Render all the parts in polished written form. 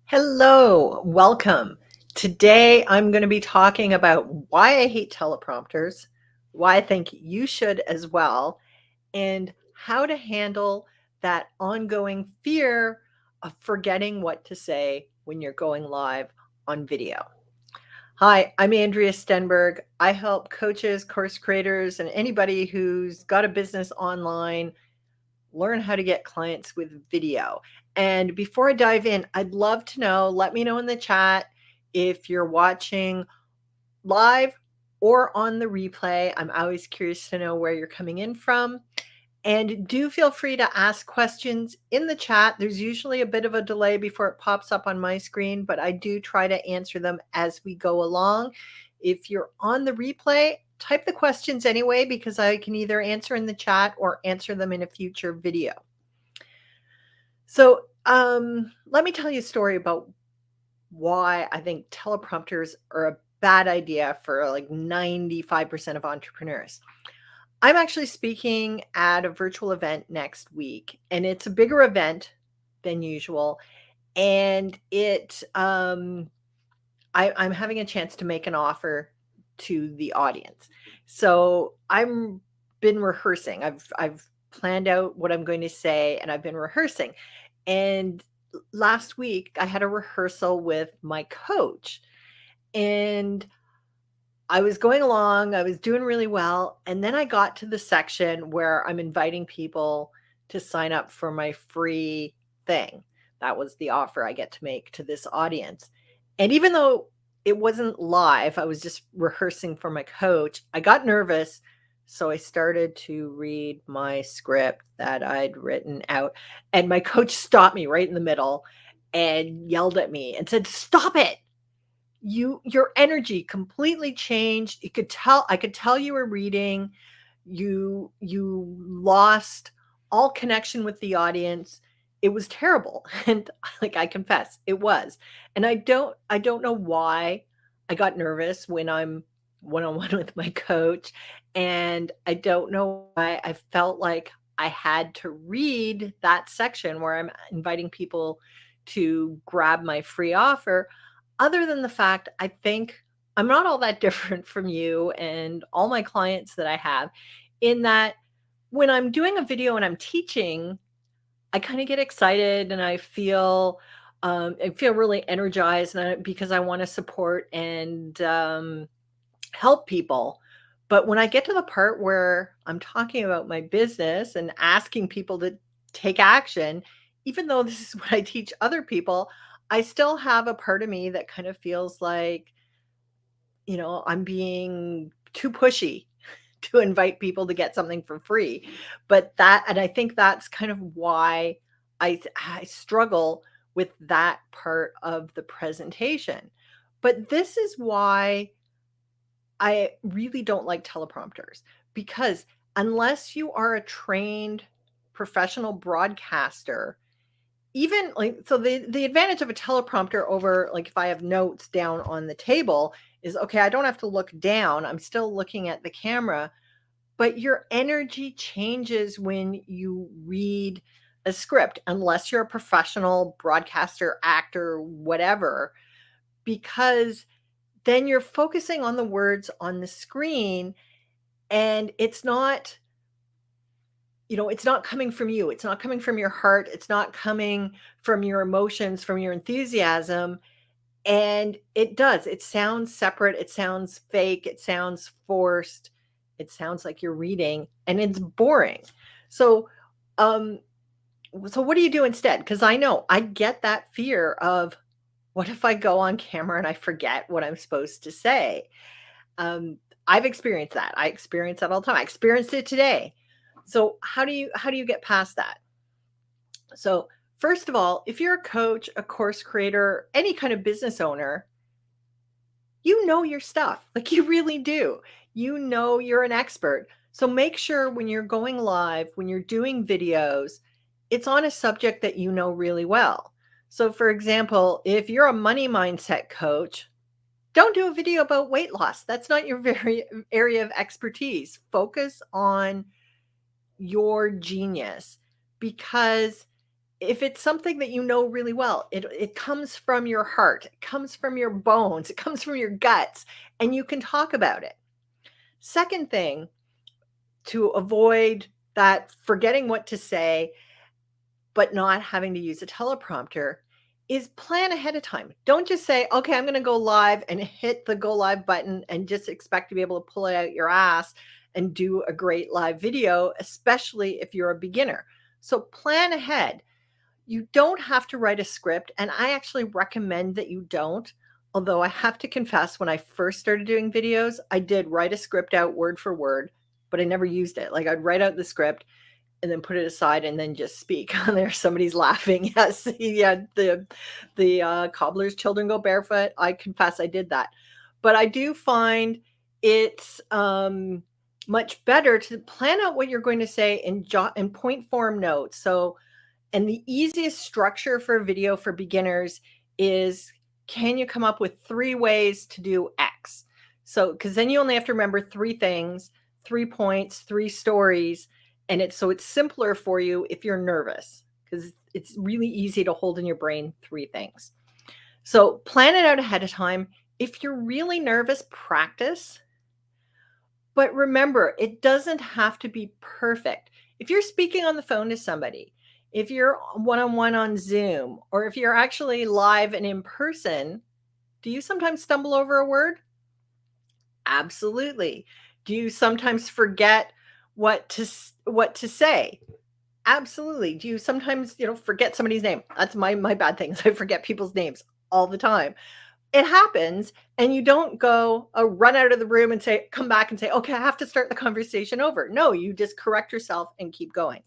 Hello, welcome. Today I'm going to be talking about why I hate teleprompters, why I think you should as well, and how to handle that ongoing fear of forgetting what to say when you're going live on video. Hi, I'm Andrea Stenberg. I help coaches, course creators, and anybody who's got a business online learn how to get clients with video. And before I dive in, I'd love to know, let me know in the chat if you're watching live or on the replay. I'm always curious to know where you're coming in from. And do feel free to ask questions in the chat. There's usually a bit of a delay before it pops up on my screen, but I do try to answer them as we go along. If you're on the replay, type the questions anyway, because I can either answer in the chat or answer them in a future video. So let me tell you a story about why I think teleprompters are a bad idea for like 95% of entrepreneurs. I'm actually speaking at a virtual event next week, and it's a bigger event than usual. And I'm having a chance to make an offer to the audience. So I'm been rehearsing. I've planned out what I'm going to say, and I've been rehearsing. And last week I had a rehearsal with my coach, and I was going along, I was doing really well, and then I got to the section where I'm inviting people to sign up for my free thing. That was the offer I get to make to this audience. And even though it wasn't live, I was just rehearsing for my coach, I got nervous, so I started to read my script that I'd written out, and my coach stopped me right in the middle and yelled at me and said, "Stop it. Your energy completely changed. You could tell I could tell you were reading. You lost all connection with the audience. It was terrible." And like I confess, it was. And I don't know why I got nervous when I'm one-on-one with my coach. And I don't know why I felt like I had to read that section where I'm inviting people to grab my free offer, other than the fact I think I'm not all that different from you and all my clients that I have, in that when I'm doing a video and I'm teaching, I kind of get excited and I feel really energized, and because I want to support and help people. But when I get to the part where I'm talking about my business and asking people to take action, even though this is what I teach other people, I still have a part of me that kind of feels like, I'm being too pushy to invite people to get something for free. And I think that's kind of why I struggle with that part of the presentation. But this is why I really don't like teleprompters, because unless you are a trained professional broadcaster, even like, so the advantage of a teleprompter over, like, if I have notes down on the table, is okay, I don't have to look down. I'm still looking at the camera, but your energy changes when you read a script, unless you're a professional broadcaster, actor, whatever, because then you're focusing on the words on the screen, and it's not coming from you. It's not coming from your heart. It's not coming from your emotions, from your enthusiasm. And it sounds separate. It sounds fake. It sounds forced. It sounds like you're reading, and it's boring. So, um, so what do you do instead? Because I know I get that fear of, what if I go on camera and I forget what I'm supposed to say? Um, I've experienced that. I experience that all the time. I experienced it today. So how do you get past that? So first of all, if you're a coach, a course creator, any kind of business owner, you know your stuff. Like, you really do. You know you're an expert. So make sure when you're going live, when you're doing videos, it's on a subject that you know really well. So for example, if you're a money mindset coach, don't do a video about weight loss. That's not your very area of expertise. Focus on your genius, because if it's something that you know really well, it comes from your heart, it comes from your bones, it comes from your guts, and you can talk about it. Second thing, to avoid that forgetting what to say, but not having to use a teleprompter, is plan ahead of time. Don't just say, okay, I'm going to go live and hit the go live button and just expect to be able to pull it out your ass and do a great live video, especially if you're a beginner. So plan ahead. You don't have to write a script, and I actually recommend that you don't. Although I have to confess, when I first started doing videos, I did write a script out word for word, but I never used it. Like I'd write out the script and then put it aside and then just speak. And there somebody's laughing. Yes, yeah, the cobbler's children go barefoot. I confess I did that. But I do find it's much better to plan out what you're going to say in point form notes. So, and the easiest structure for a video for beginners is, can you come up with 3 ways to do X? So, because then you only have to remember 3 things, 3 points, 3 stories, and it's simpler for you if you're nervous, because it's really easy to hold in your brain 3 things. So plan it out ahead of time. If you're really nervous, practice. But remember, it doesn't have to be perfect. If you're speaking on the phone to somebody, if you're one-on-one on Zoom, or if you're actually live and in person, do you sometimes stumble over a word? Absolutely. Do you sometimes forget what to say? Absolutely. Do you sometimes, forget somebody's name? That's my bad things. I forget people's names all the time. It happens, and you don't go run out of the room and come back and say, okay, I have to start the conversation over. No, you just correct yourself and keep going.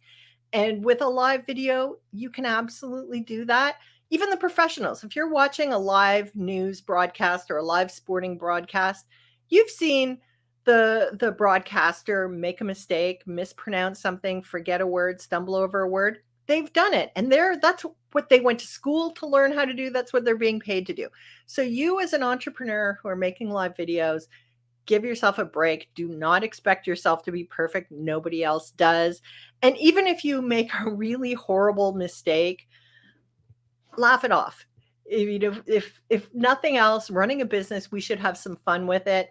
And with a live video, you can absolutely do that. Even the professionals, if you're watching a live news broadcast or a live sporting broadcast, you've seen the broadcaster make a mistake, mispronounce something, forget a word, stumble over a word. They've done it. And that's what they went to school to learn how to do. That's what they're being paid to do. So you, as an entrepreneur who are making live videos, give yourself a break. Do not expect yourself to be perfect. Nobody else does. And even if you make a really horrible mistake, laugh it off. If nothing else, running a business, we should have some fun with it.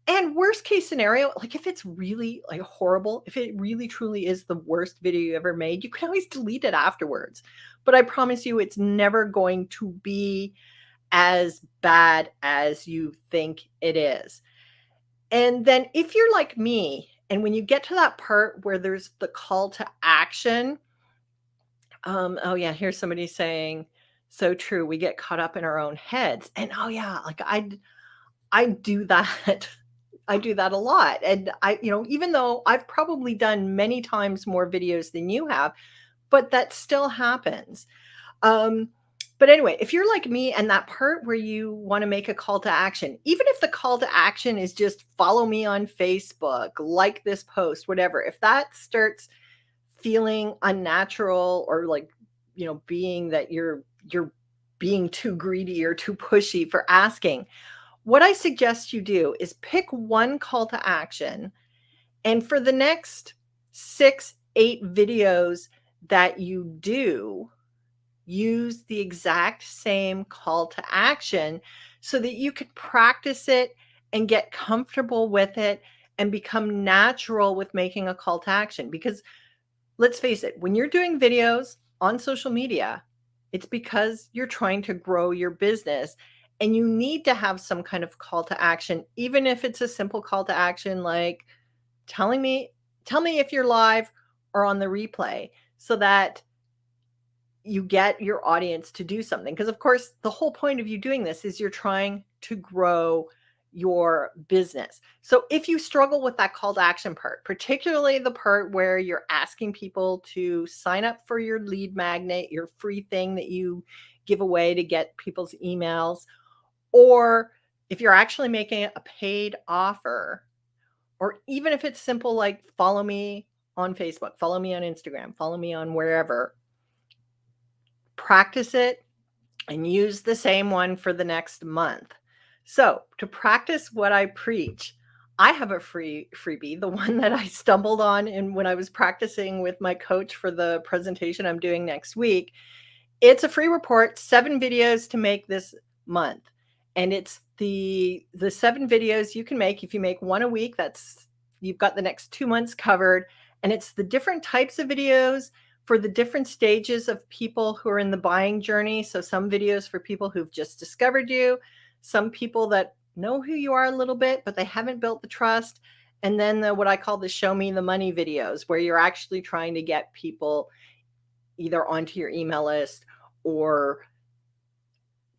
And worst case scenario, like if it's really like horrible, if it really truly is the worst video you ever made, you can always delete it afterwards. But I promise you, it's never going to be as bad as you think it is. And then if you're like me, and when you get to that part where there's the call to action, oh yeah, here's somebody saying, so true. We get caught up in our own heads. And oh yeah, like I do that. I do that a lot. And even though I've probably done many times more videos than you have, but that still happens. But anyway, if you're like me and that part where you want to make a call to action, even if the call to action is just follow me on Facebook, like this post, whatever, if that starts feeling unnatural, or like, being that you're being too greedy or too pushy for asking, what I suggest you do is pick one call to action, and for the next 6, 8 videos that you do, use the exact same call to action so that you could practice it and get comfortable with it and become natural with making a call to action. Because let's face it, when you're doing videos on social media, it's because you're trying to grow your business, and you need to have some kind of call to action, even if it's a simple call to action like tell me if you're live or on the replay, so that you get your audience to do something. Because of course, the whole point of you doing this is you're trying to grow your business. So if you struggle with that call to action part, particularly the part where you're asking people to sign up for your lead magnet, your free thing that you give away to get people's emails, or if you're actually making a paid offer, or even if it's simple like follow me on Facebook, follow me on Instagram, follow me on wherever, practice it and use the same one for the next month. So to practice what I preach, I have a freebie, the one that I stumbled on and when I was practicing with my coach for the presentation I'm doing next week. It's a free report, 7 videos to make this month. And it's the 7 videos you can make. If you make 1 a week, that's you've got the next 2 months covered. And it's the different types of videos for the different stages of people who are in the buying journey. So some videos for people who've just discovered you, some people that know who you are a little bit, but they haven't built the trust. And then what I call the show me the money videos, where you're actually trying to get people either onto your email list or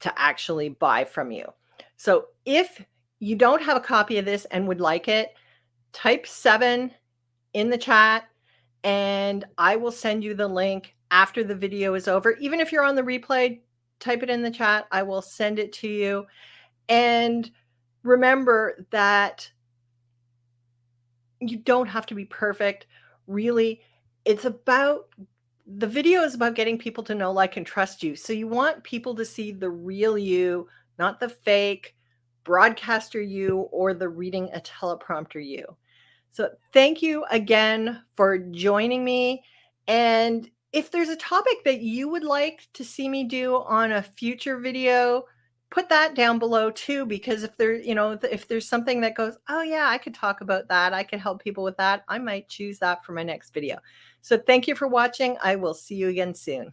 to actually buy from you. So if you don't have a copy of this and would like it, type 7 in the chat and I will send you the link after the video is over. Even if you're on the replay, type it in the chat. I will send it to you. And remember that you don't have to be perfect. Really, it's about the video is about getting people to know, like, and trust you. So you want people to see the real you, not the fake broadcaster you or the reading a teleprompter you. So thank you again for joining me. And if there's a topic that you would like to see me do on a future video, put that down below too, because if there, if there's something that goes, oh yeah, I could talk about that, I could help people with that, I might choose that for my next video. So thank you for watching. I will see you again soon.